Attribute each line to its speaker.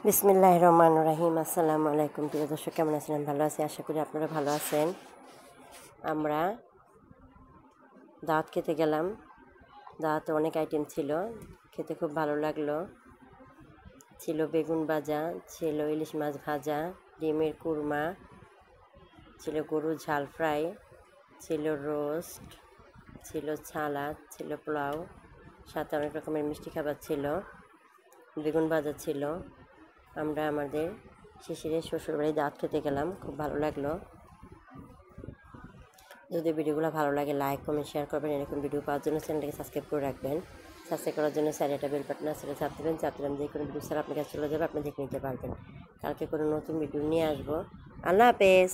Speaker 1: বিসমিল্লাহির রহমানির রহিম। আসসালামু আলাইকুম। প্রিয় দর্শক, কেমন আছেন? আমি ভালো আছি, আশা করি আপনারা ভালো আছেন। আমরা দাওয়াত খেতে গেলাম। দাওয়াতে অনেক আইটেম ছিল, খেতে খুব ভালো লাগলো। ছিল বেগুন ভাজা, ছিল ইলিশ মাছ ভাজা, ডিমের কুরমা, ছিল গরুর ঝাল ফ্রাই, ছিল রোস্ট, ছিল সালাদ, ছিল পোলাও, সাথে অনেক রকমের মিষ্টি খাবার ছিল, বেগুন ভাজা ছিল। আমরা আমাদের শিশিরের শ্বশুরবাড়ি দাওয়াত খেতে গেলাম, খুব ভালো লাগলো। যদি ভিডিওগুলো ভালো লাগে লাইক কমেন্ট শেয়ার করবেন। এরকম ভিডিও পাওয়ার জন্য চ্যানেলটাকে সাবস্ক্রাইব করে রাখবেন। সাবস্ক্রাইব করার জন্য স্যার একটা বেল বাটন আছে, চাপ দেবেন। চাপ দিলাম যে কোনো ভিডিও স্যার আপনার কাছে চলে যাবে, আপনি দেখে নিতে পারবেন। কালকে কোনো নতুন ভিডিও নিয়ে আসবো। আল্লাহ হাফেজ।